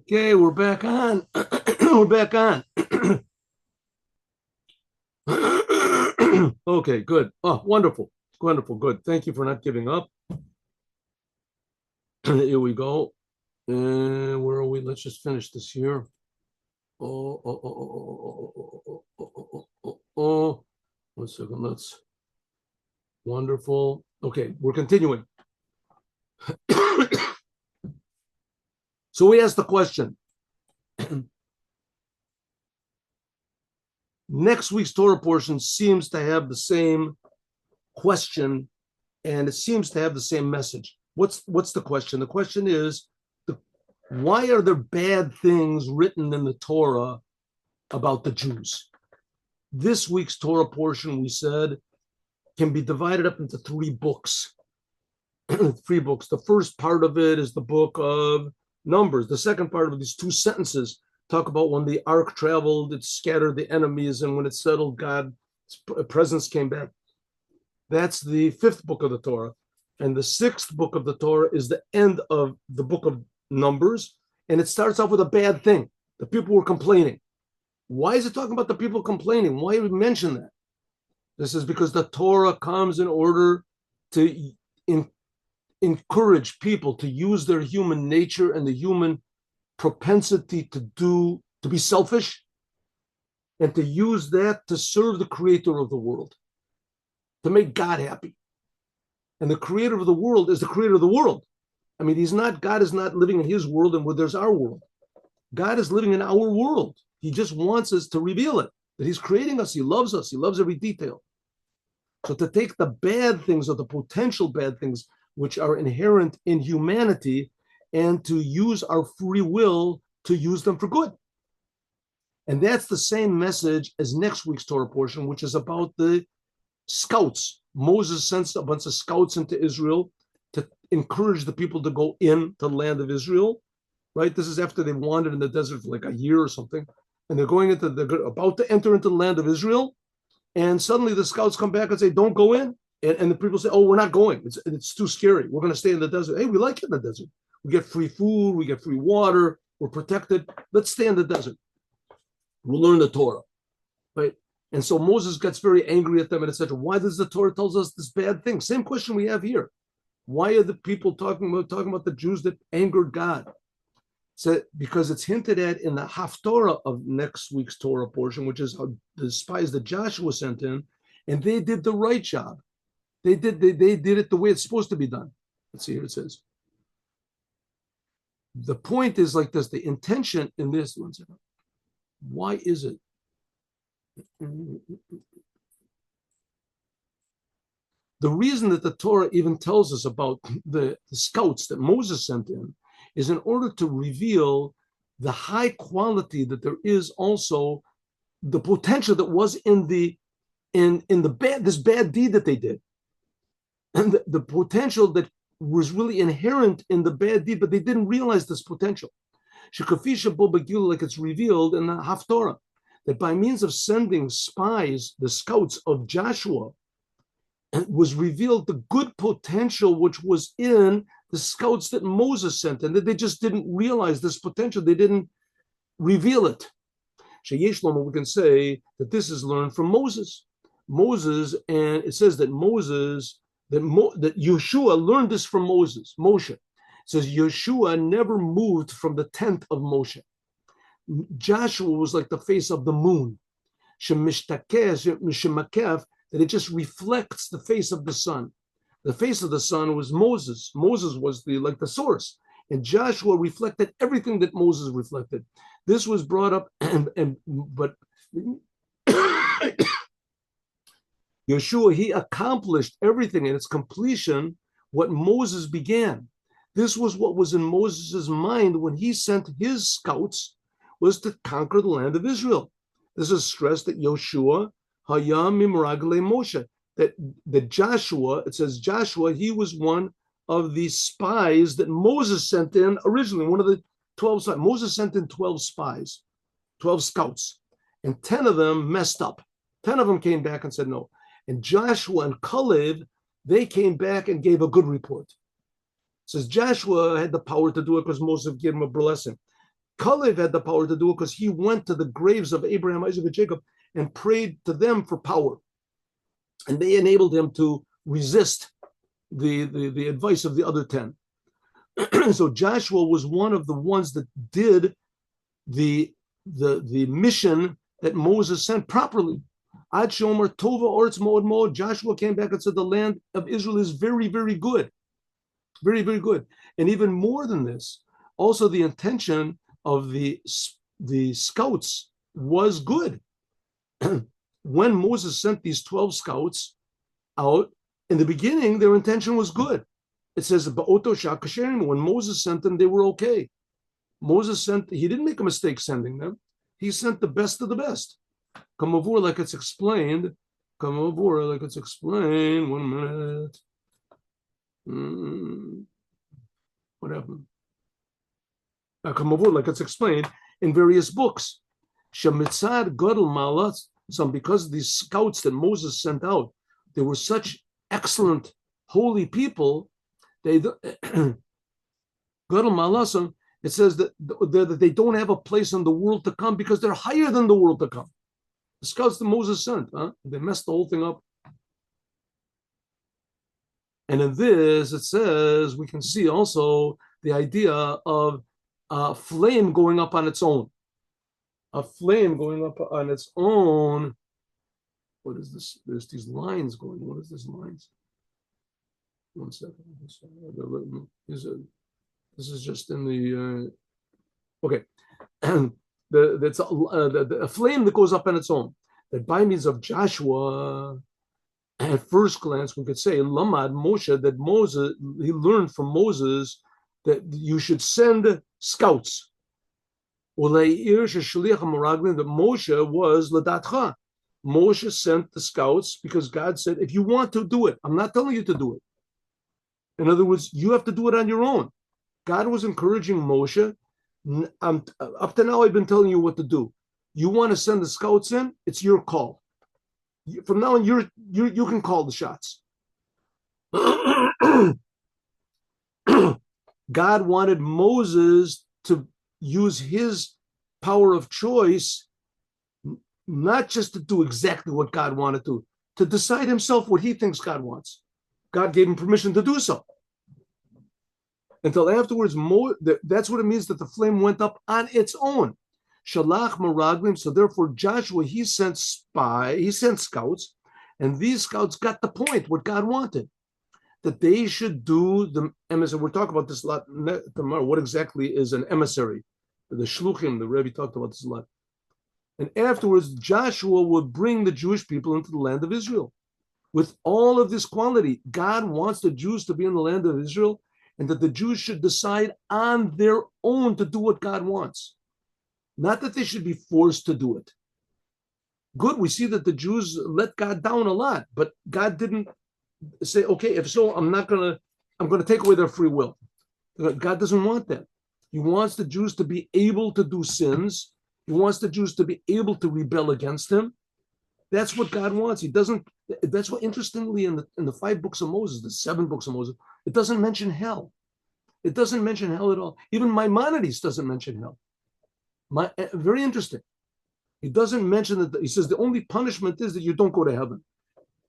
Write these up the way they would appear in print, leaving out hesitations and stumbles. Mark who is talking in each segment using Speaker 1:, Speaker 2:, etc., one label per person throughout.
Speaker 1: Okay, we're back on. We're back on. Okay, good. Oh, wonderful. Wonderful. Good. Thank you for not giving up. Here we go. And where are we? Let's just finish this here. Oh. 1 second. Let's. Wonderful. Okay, we're continuing. So we asked the question. Next week's Torah portion seems to have the same question, and it seems to have the same message. What's the question? The question is, why are there bad things written in the Torah about the Jews? This week's Torah portion, we said, can be divided up into 3 books. 3 books. The first part of it is the book of Numbers. The second part of these 2 sentences talk about when the ark traveled, it scattered the enemies, and when it settled, God's presence came back. That's the 5th book of the Torah. And the 6th book of the Torah is the end of the book of Numbers. And it starts off with a bad thing. The people were complaining. Why is it talking about the people complaining? Why do we mention that? This is because the Torah comes in order to encourage people to use their human nature and the human propensity to be selfish, and to use that to serve the creator of the world, to make God happy. And the creator of the world is the creator of the world. I mean, God is not living in his world and where there's our world. God is living in our world. He just wants us to reveal it, that he's creating us. He loves us. He loves every detail. So to take the bad things, or the potential bad things, which are inherent in humanity, and to use our free will to use them for good. And that's the same message as next week's Torah portion, which is about the scouts. Moses sends a bunch of scouts into Israel to encourage the people to go into the land of Israel, right? This is after they've wandered in the desert for like a year or something. And they're about to enter into the land of Israel. And suddenly the scouts come back and say, don't go in. And the people say, oh, we're not going. It's too scary. We're going to stay in the desert. Hey, we like it in the desert. We get free food. We get free water. We're protected. Let's stay in the desert. We'll learn the Torah, right? And so Moses gets very angry at them and etc. Why does the Torah tells us this bad thing? Same question we have here. Why are the people talking about the Jews that angered God? So because it's hinted at in the Haftorah of next week's Torah portion, which is how the spies that Joshua sent in, and they did the right job. They did it the way it's supposed to be done. Let's see here it says. The point is like this, the intention in this one. Why is it? The reason that the Torah even tells us about the scouts that Moses sent in is in order to reveal the high quality that there is, also the potential that was in this bad deed that they did, and the potential that was really inherent in the bad deed, but they didn't realize this potential. Like it's revealed in the Haftorah, that by means of sending spies, the scouts of Joshua, was revealed the good potential which was in the scouts that Moses sent, and that they just didn't realize this potential. They didn't reveal it. We can say that this is learned from Moses. And it says that that Yeshua learned this from Moshe. It says Yeshua never moved from the tent of Moshe. Joshua was like the face of the moon, that it just reflects the face of the sun. The face of the sun was Moses. Moses was like the source, and Joshua reflected everything that Moses reflected. This was brought up, but Yeshua, he accomplished everything in its completion what Moses began. This was what was in Moses' mind when he sent his scouts, was to conquer the land of Israel. This is stressed that Yeshua Hayam Mimragle Moshe, that Joshua, it says Joshua, he was one of the spies that Moses sent in originally, one of the 12 spies. Moses sent in 12 spies, 12 scouts, and 10 of them messed up. 10 of them came back and said no. And Joshua and Caleb, they came back and gave a good report. It says Joshua had the power to do it because Moses gave him a blessing. Kalev had the power to do it because he went to the graves of Abraham, Isaac, and Jacob and prayed to them for power. And they enabled him to resist the advice of the other 10. So Joshua was one of the ones that did the mission that Moses sent properly. Ad Shomer Tova Oretz Moed Moed. Joshua came back and said the land of Israel is very, very good. Very, very good. And even more than this, also the intention of the scouts was good. When Moses sent these 12 scouts out, in the beginning, their intention was good. It says, when Moses sent them, they were okay. He didn't make a mistake sending them. He sent the best of the best. Kamavur, like it's explained. 1 minute. What happened? Kamavur, like it's explained in various books. Shemitzad Gadol Malas. Because these scouts that Moses sent out, they were such excellent, holy people. They Gadol Malasam. It says that they don't have a place in the world to come because they're higher than the world to come. The scouts that Moses sent, they messed the whole thing up. And in this, it says, we can see also the idea of a flame going up on its own. A flame going up on its own. What is this? There's these lines going. What is this lines? 1 second. This is just in the okay. That's a flame that goes up on its own. That by means of Joshua, at first glance, we could say Lamad Moshe, that Moses, he learned from Moses that you should send scouts. That Moshe was Ladatcha. Moshe sent the scouts because God said, if you want to do it, I'm not telling you to do it. In other words, you have to do it on your own. God was encouraging Moshe. Up to now, I've been telling you what to do. You want to send the scouts in? It's your call. From now on, you can call the shots. God wanted Moses to use his power of choice, not just to do exactly what God wanted to decide himself what he thinks God wants. God gave him permission to do so. Until afterwards, that's what it means that the flame went up on its own. Shalach Meraglim. So therefore, Joshua, he sent scouts, and these scouts got the point, what God wanted, that they should do the emissary. We'll talk about this a lot tomorrow. What exactly is an emissary? The shluchim, the Rebbe talked about this a lot. And afterwards, Joshua would bring the Jewish people into the land of Israel. With all of this quality, God wants the Jews to be in the land of Israel, and that the Jews should decide on their own to do what God wants. Not that they should be forced to do it. Good, we see that the Jews let God down a lot, but God didn't say, okay, if so, I'm going to take away their free will. God doesn't want that. He wants the Jews to be able to do sins. He wants the Jews to be able to rebel against him. That's what God wants. He doesn't. That's what, interestingly, in the 5 books of Moses, the 7 books of Moses, it doesn't mention hell. It doesn't mention hell at all. Even Maimonides doesn't mention hell. Very interesting. He doesn't mention that. He says the only punishment is that you don't go to heaven.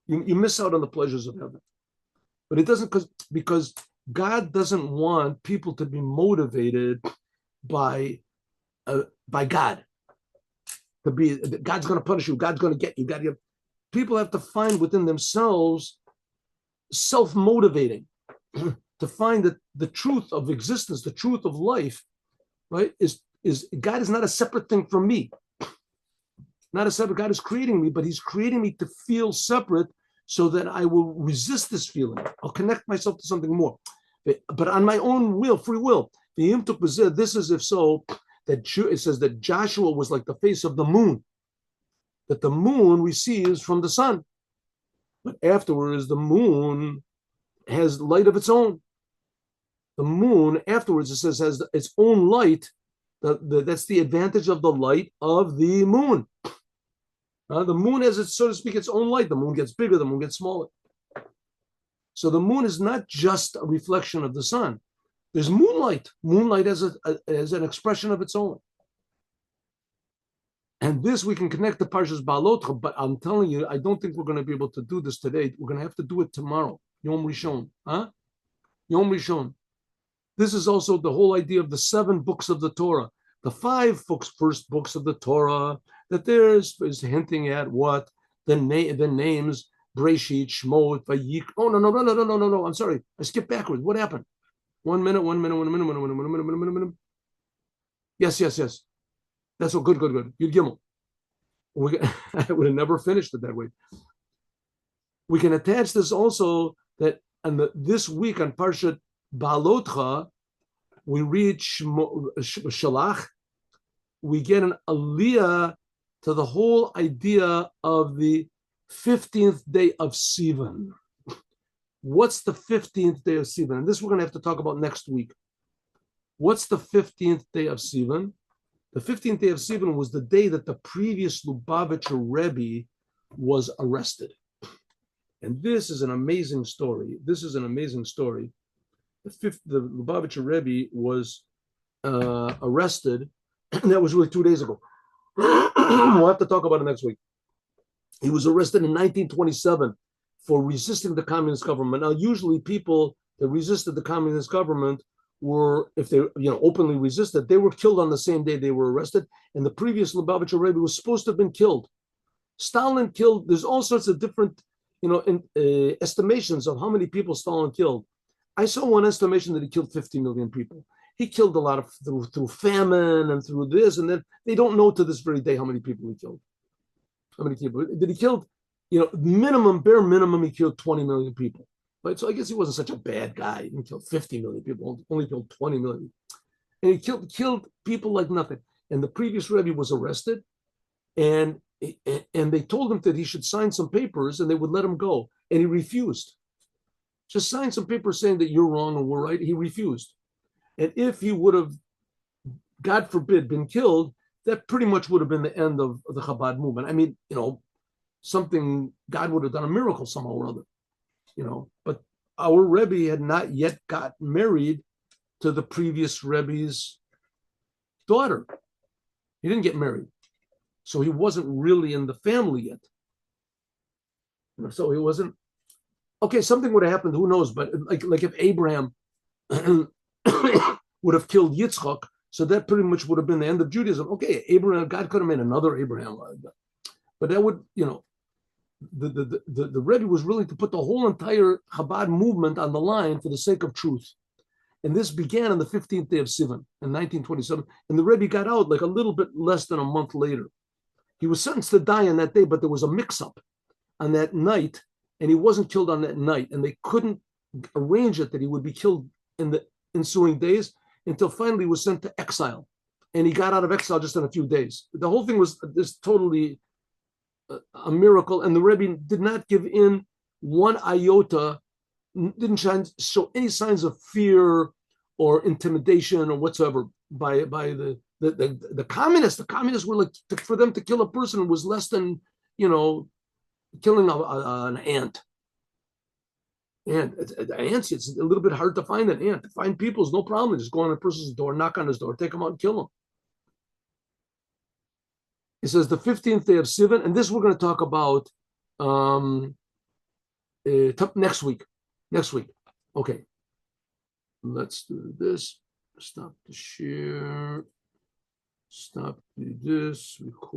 Speaker 1: You miss out on the pleasures of heaven. But it doesn't, because God doesn't want people to be motivated by God. God's going to punish you. God's going to get you. People have to find within themselves self-motivating to find that the truth of existence, the truth of life, right, is God is not a separate thing from me. Not a separate. God is creating me, but he's creating me to feel separate so that I will resist this feeling. I'll connect myself to something more. But on my own will, free will. This is, if so, that it says that Joshua was like the face of the moon, that the moon receives from the sun. But afterwards, the moon has light of its own. The moon, afterwards, it says, has its own light. That's the advantage of the light of the moon. The moon has, so to speak, its own light. The moon gets bigger, the moon gets smaller. So the moon is not just a reflection of the sun. There's moonlight. Moonlight as as an expression of its own. And this we can connect to Parshas Balotcha, but I'm telling you, I don't think we're going to be able to do this today. We're going to have to do it tomorrow, Yom Rishon. Huh? Yom Rishon. This is also the whole idea of the 7 books of the Torah. The 5 books, first books of the Torah, that there's is hinting at what? The names, Breshit, Shmot, Vayik. Oh, no. I'm sorry. I skipped backwards. What happened? 1 minute. Yes. That's all good. Yud Gimel. I would have never finished it that way. We can attach this also that this week on Parshat Balotcha, we read Shalach, we get an aliyah to the whole idea of the 15th day of Sivan. What's the 15th day of Sivan? And this we're going to have to talk about next week. What's the 15th day of Sivan? The 15th day of Sivan was the day that the previous Lubavitcher Rebbe was arrested. And this is an amazing story. The Lubavitcher Rebbe was arrested, and that was really 2 days ago. We'll have to talk about it next week. He was arrested in 1927 for resisting the communist government. Now, usually people that resisted the communist government were, if they openly resisted, they were killed on the same day they were arrested. And the previous Lubavitcher Rebbe was supposed to have been killed. Stalin killed. There's all sorts of different, estimations of how many people Stalin killed. I saw one estimation that he killed 50 million people. He killed a lot of through famine and through this, and then they don't know to this very day how many people he killed. How many people did he kill? Bare minimum, he killed 20 million people. Right? So I guess he wasn't such a bad guy. He didn't kill 50 million people, only killed 20 million. And he killed people like nothing. And the previous Rebbe was arrested, and they told him that he should sign some papers and they would let him go. And he refused. Just sign some papers saying that you're wrong and we're right. He refused. And if he would have, God forbid, been killed, that pretty much would have been the end of the Chabad movement. I mean, God would have done a miracle somehow or other, But our Rebbe had not yet got married to the previous Rebbe's daughter. He didn't get married. So he wasn't really in the family yet. So he wasn't. Okay, something would have happened, who knows? But like if Abraham would have killed Yitzchak, so that pretty much would have been the end of Judaism. Okay, Abraham, God could have made another Abraham, but that would, the Rebbe was willing to put the whole entire Chabad movement on the line for the sake of truth. And this began on the 15th day of Sivan in 1927, and the Rebbe got out like a little bit less than a month later. He was sentenced to die on that day, but there was a mix-up on that night, and he wasn't killed on that night, and they couldn't arrange it that he would be killed in the ensuing days until finally he was sent to exile, and he got out of exile just in a few days. The whole thing was this totally a miracle, and the Rebbe did not give in one iota, didn't show any signs of fear or intimidation or whatsoever by the communists. The communists were like, for them to kill a person was less than killing an ant. And ants, it's a little bit hard to find an ant. To find people is no problem. Just go on a person's door, knock on his door, take him out and kill him. It says the 15th day of Sivan, and this we're going to talk about next week. Okay. Let's do this. Stop the share. Stop this. Record.